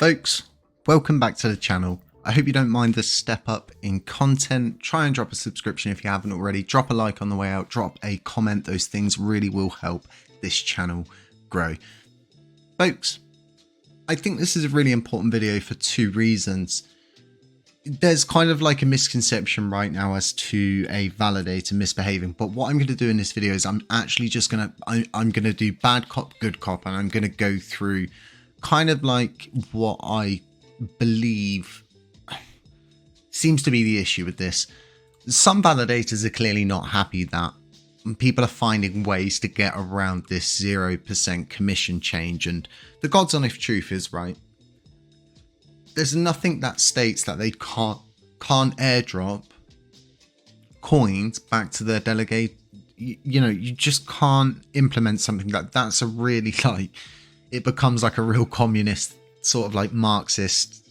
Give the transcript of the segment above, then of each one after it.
Folks, welcome back to the channel. I hope you don't mind the step up in content. Try and drop a subscription if you haven't already. Drop a like on the way out. Drop a comment. Those things really will help this channel grow. Folks, I think this is a really important video for two reasons. There's kind of like a misconception right now as to a validator misbehaving, but what I'm going to do in this video is I'm actually just going to do bad cop, good cop, and I'm going to go through kind of like what I believe seems to be the issue with this. Some validators are clearly not happy that people are finding ways to get around this 0% commission change, and the God's honest truth is, right, there's nothing that states that they can't airdrop coins back to their delegate. You know, you just can't implement something that's a really, like, it becomes like a real communist sort of like Marxist,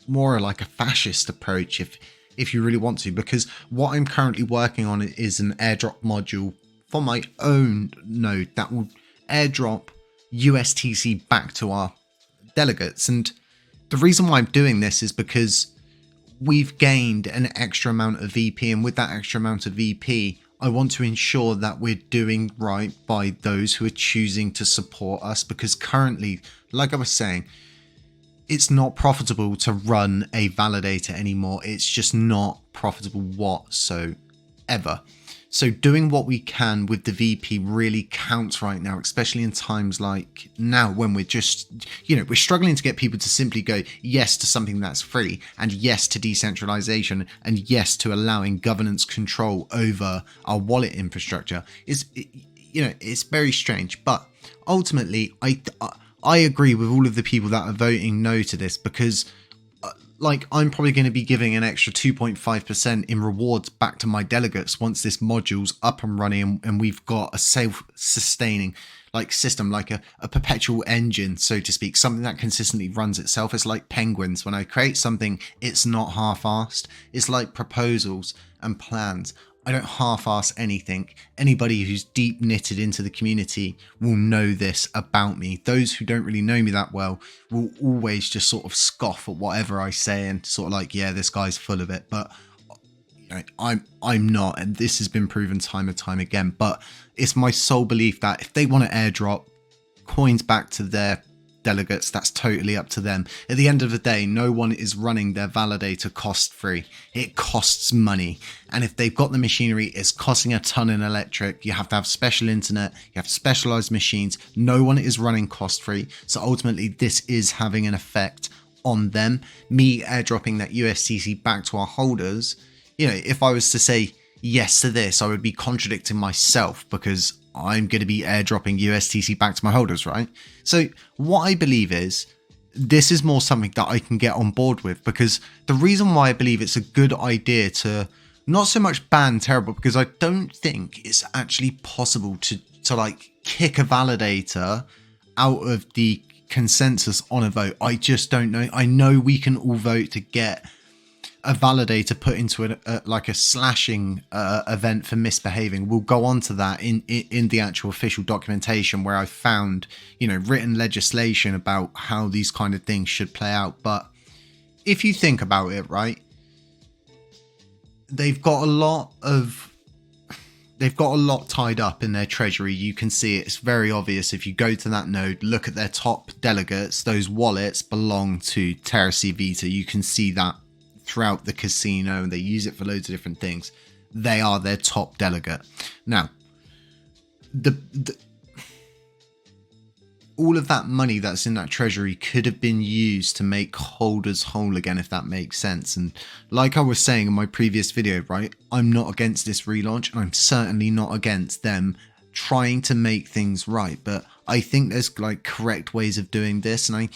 more like a fascist approach if you really want to, because what I'm currently working on is an airdrop module for my own node that will airdrop USTC back to our delegates. And the reason why I'm doing this is because we've gained an extra amount of VP, and with that extra amount of VP, I want to ensure that we're doing right by those who are choosing to support us, because currently, like I was saying, it's not profitable to run a validator anymore. It's just not profitable whatsoever. So doing what we can with the VP really counts right now, especially in times like now when we're just, you know, we're struggling to get people to simply go yes to something that's free, and yes to decentralization, and yes to allowing governance control over our wallet infrastructure. It's very strange, but ultimately I agree with all of the people that are voting no to this, because like, I'm probably going to be giving an extra 2.5% in rewards back to my delegates once this module's up and running, and we've got a self-sustaining like system, like a perpetual engine, so to speak, something that consistently runs itself. It's like penguins. When I create something, it's not half-assed. It's like proposals and plans. I don't half-ass anything. Anybody who's deep knitted into the community will know this about me. Those who don't really know me that well will always just sort of scoff at whatever I say and sort of like, yeah, this guy's full of it. But you know, I'm not, and this has been proven time and time again. But it's my sole belief that if they want to airdrop coins back to their delegates, that's totally up to them. At the end of the day, no one is running their validator cost free. It costs money, and if they've got the machinery, it's costing a ton in electric. You have to have special internet, you have specialized machines. No one is running cost free, so ultimately this is having an effect on them. Me airdropping that USTC back to our holders, you know, if I was to say yes to this, I would be contradicting myself, because I'm going to be airdropping USTC back to my holders, right? So what I believe is this is more something that I can get on board with, because the reason why I believe it's a good idea to not so much ban Terrible, because I don't think it's actually possible to like kick a validator out of the consensus on a vote. I just don't know. I know we can all vote to get a validator put into like a slashing event for misbehaving. We'll go on to that in the actual official documentation, where I found, you know, written legislation about how these kind of things should play out. But if you think about it, right, they've got a lot tied up in their treasury. You can see it. It's very obvious if you go to that node, look at their top delegates. Those wallets belong to Terra C Vita. You can see that throughout the casino, and they use it for loads of different things. They are their top delegate. Now, all of that money that's in that treasury could have been used to make holders whole again, if that makes sense. And like I was saying in my previous video, right, I'm not against this relaunch, and I'm certainly not against them trying to make things right. But I think there's like correct ways of doing this, and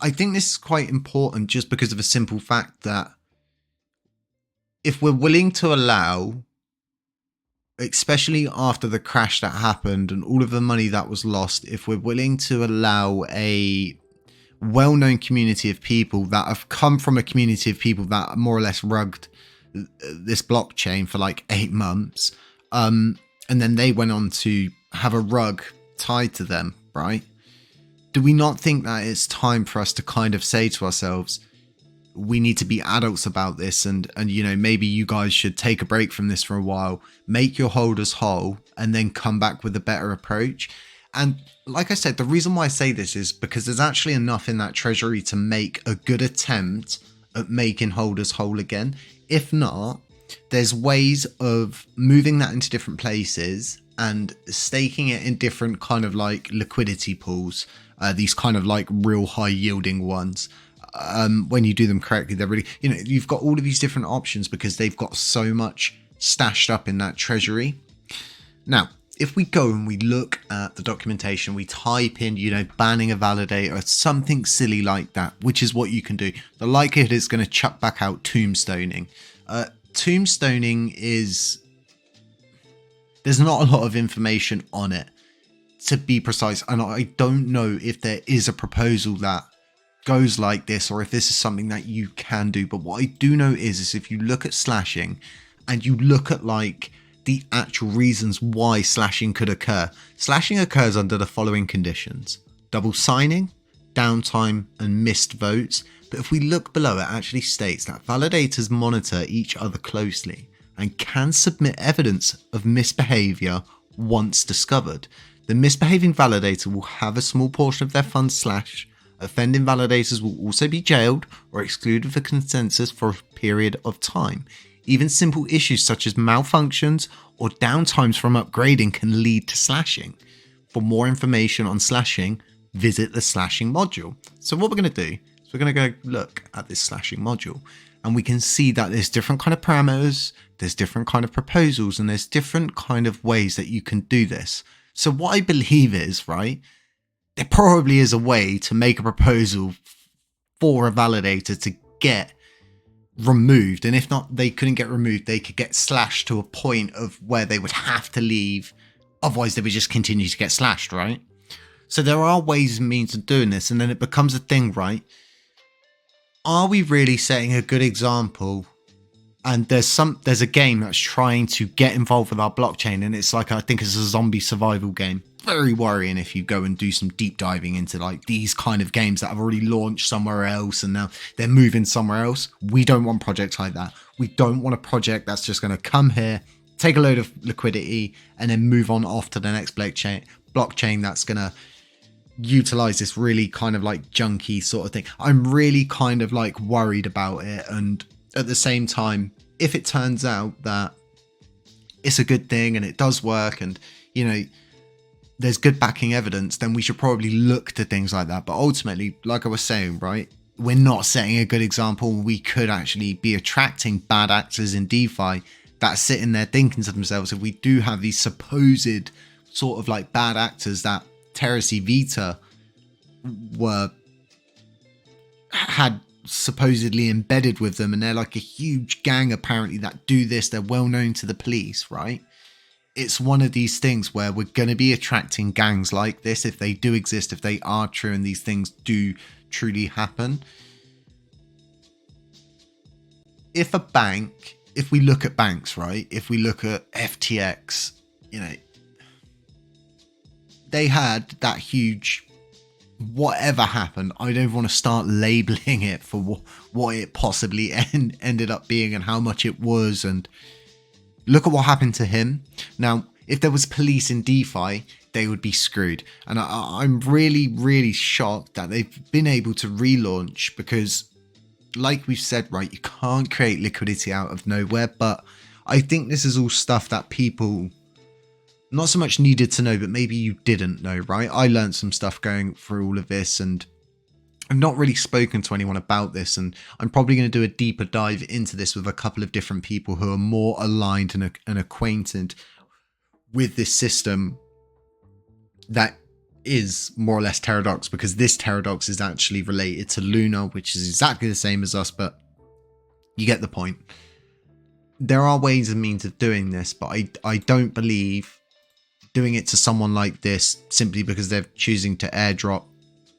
I think this is quite important, just because of a simple fact that if we're willing to allow, especially after the crash that happened and all of the money that was lost, if we're willing to allow a well-known community of people that have come from a community of people that more or less rugged this blockchain for like 8 months, and then they went on to have a rug tied to them, right? do we not think that it's time for us to kind of say to ourselves, we need to be adults about this, and you know, maybe you guys should take a break from this for a while, make your holders whole, and then come back with a better approach. And like I said, the reason why I say this is because there's actually enough in that treasury to make a good attempt at making holders whole again. If not, there's ways of moving that into different places and staking it in different kind of like liquidity pools, these kind of like real high yielding ones. When you do them correctly, they're really, you know, you've got all of these different options because they've got so much stashed up in that treasury. Now, if we go and we look at the documentation, we type in, you know, banning a validator or something silly like that, which is what you can do. The likelihood is going to chuck back out tombstoning. Tombstoning is, there's not a lot of information on it, to be precise. And I don't know if there is a proposal that goes like this or if this is something that you can do. But what I do know is if you look at slashing and you look at like the actual reasons why slashing could occur, slashing occurs under the following conditions: double signing, downtime, and missed votes. But if we look below, it actually states that validators monitor each other closely and can submit evidence of misbehavior once discovered. The misbehaving validator will have a small portion of their funds slashed. Offending validators will also be jailed or excluded for consensus for a period of time. Even simple issues such as malfunctions or downtimes from upgrading can lead to slashing. For more information on slashing, visit the slashing module. So what we're going to do is we're going to go look at this slashing module, and we can see that there's different kind of parameters, there's different kind of proposals, and there's different kind of ways that you can do this. So what I believe is, right, there probably is a way to make a proposal for a validator to get removed, and if not, they couldn't get removed, they could get slashed to a point of where they would have to leave, otherwise they would just continue to get slashed, right? So there are ways and means of doing this, and then it becomes a thing, right? Are we really setting a good example? And there's a game that's trying to get involved with our blockchain, and it's like, I think it's a zombie survival game. Very worrying if you go and do some deep diving into like these kind of games that have already launched somewhere else and now they're moving somewhere else. We don't want projects like that. We don't want a project that's just going to come here, take a load of liquidity, and then move on off to the next blockchain that's going to utilize this really kind of like junky sort of thing. I'm really kind of like worried about it. And at the same time, if it turns out that it's a good thing and it does work and, you know, there's good backing evidence, then we should probably look to things like that. But ultimately, like I was saying, right, we're not setting a good example. We could actually be attracting bad actors in DeFi that are sitting there thinking to themselves, if we do have these supposed sort of like bad actors that Terrace Vita had supposedly embedded with them, and they're like a huge gang apparently that do this, they're well known to the police, right? It's one of these things where we're going to be attracting gangs like this if they do exist, if they are true and these things do truly happen. If a bank, if we look at banks, right, if we look at FTX, you know, they had that huge, whatever happened, I don't want to start labeling it for what it possibly ended up being and how much it was, and look at what happened to him. Now, if there was police in DeFi, they would be screwed. And I'm really, really shocked that they've been able to relaunch because, like we've said, right, you can't create liquidity out of nowhere. But I think this is all stuff that people not so much needed to know, but maybe you didn't know, right? I learned some stuff going through all of this, and I've not really spoken to anyone about this, and I'm probably going to do a deeper dive into this with a couple of different people who are more aligned and acquainted with this system that is more or less Teradox, because this Teradox is actually related to Luna, which is exactly the same as us, but you get the point. There are ways and means of doing this, but I don't believe doing it to someone like this simply because they're choosing to airdrop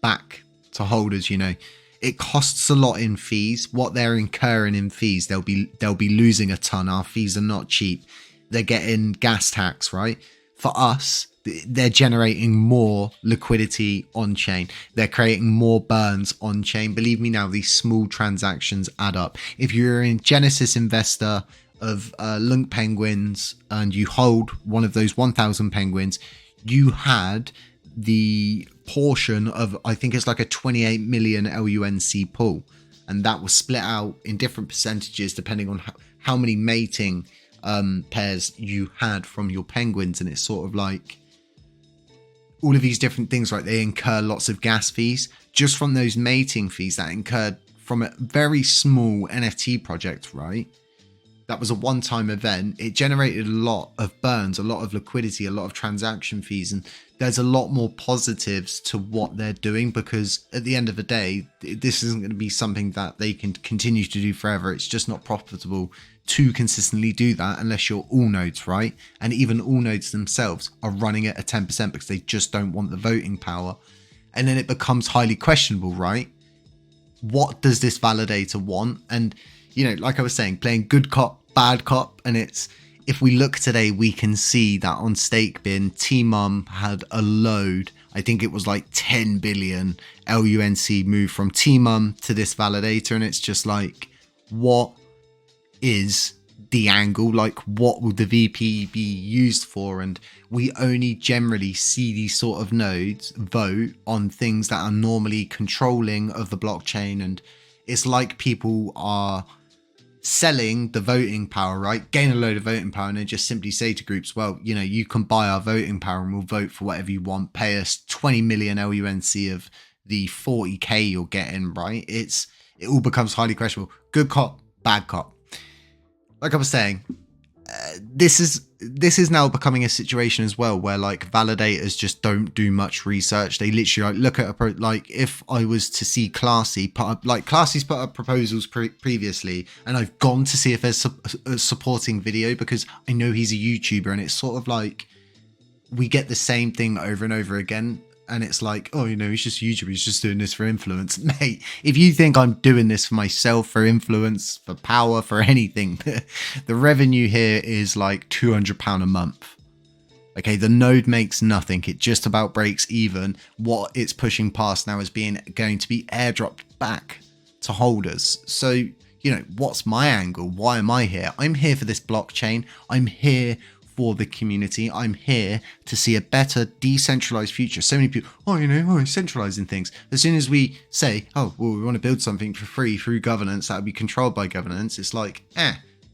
back to holders. You know, it costs a lot in fees. What they're incurring in fees, they'll be losing a ton. Our fees are not cheap. They're getting gas tax, right? For us, they're generating more liquidity on chain. They're creating more burns on chain. Believe me now, these small transactions add up. If you're a Genesis investor of Lunc penguins and you hold one of those 1,000 penguins, you had the portion of, I think it's like a 28 million LUNC pool, and that was split out in different percentages depending on how many mating pairs you had from your penguins. And it's sort of like all of these different things, right? They incur lots of gas fees just from those mating fees that incurred from a very small NFT project, right? That was a one-time event. It generated a lot of burns, a lot of liquidity, a lot of transaction fees. And there's a lot more positives to what they're doing, because at the end of the day, this isn't going to be something that they can continue to do forever. It's just not profitable to consistently do that unless you're all nodes, right? And even all nodes themselves are running at a 10% because they just don't want the voting power. And then it becomes highly questionable, right? What does this validator want? And, you know, like I was saying, playing good cop, bad cop. And it's, if we look today, we can see that on StakeBin, T-Mum had a load. I think it was like 10 billion LUNC move from T-Mum to this validator. And it's just like, what is the angle? Like, what will the VP be used for? And we only generally see these sort of nodes vote on things that are normally controlling of the blockchain. And it's like people are selling the voting power, right? Gain a load of voting power and then just simply say to groups, well, you know, you can buy our voting power and we'll vote for whatever you want. Pay us 20 million LUNC of the 40k you're getting, right? It all becomes highly questionable. Good cop, bad cop. Like I was saying, this is now becoming a situation as well where like validators just don't do much research. They literally like look at like, if I was to see Classy put up, like Classy's put up proposals previously, and I've gone to see if there's a supporting video because I know he's a YouTuber, and it's sort of like we get the same thing over and over again. And it's like, oh, you know, he's just a YouTuber, he's just doing this for influence. Mate, if you think I'm doing this for myself, for influence, for power, for anything, the revenue here is like £200 a month. Okay, the node makes nothing. It just about breaks even. What it's pushing past now is going to be airdropped back to holders. So, you know, what's my angle? Why am I here? I'm here for this blockchain. I'm here for the community. I'm here to see a better decentralized future. So many people, oh, you know, centralizing things. As soon as we say, oh, well, we want to build something for free through governance that will be controlled by governance, it's like,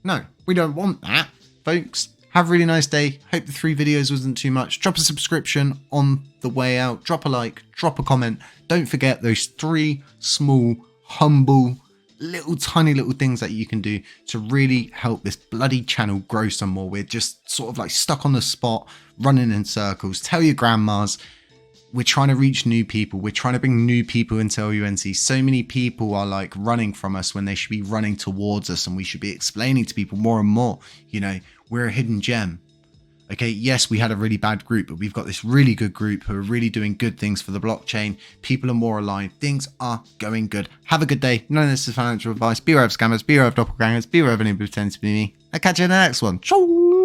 no, we don't want that, folks. Have a really nice day. Hope the 3 videos wasn't too much. Drop a subscription on the way out. Drop a like, drop a comment. Don't forget those 3 small, humble, tiny little things that you can do to really help this bloody channel grow some more. We're just sort of like stuck on the spot, running in circles. Tell your grandmas. We're trying to reach new people. We're trying to bring new people into LUNC. So many people are like running from us when they should be running towards us, and we should be explaining to people more and more, you know, we're a hidden gem. Okay, yes, we had a really bad group, but we've got this really good group who are really doing good things for the blockchain. People are more aligned. Things are going good. Have a good day. None of this is financial advice. Beware of scammers. Beware of doppelgangers. Beware of anyone who pretends to be me. I'll catch you in the next one. Ciao.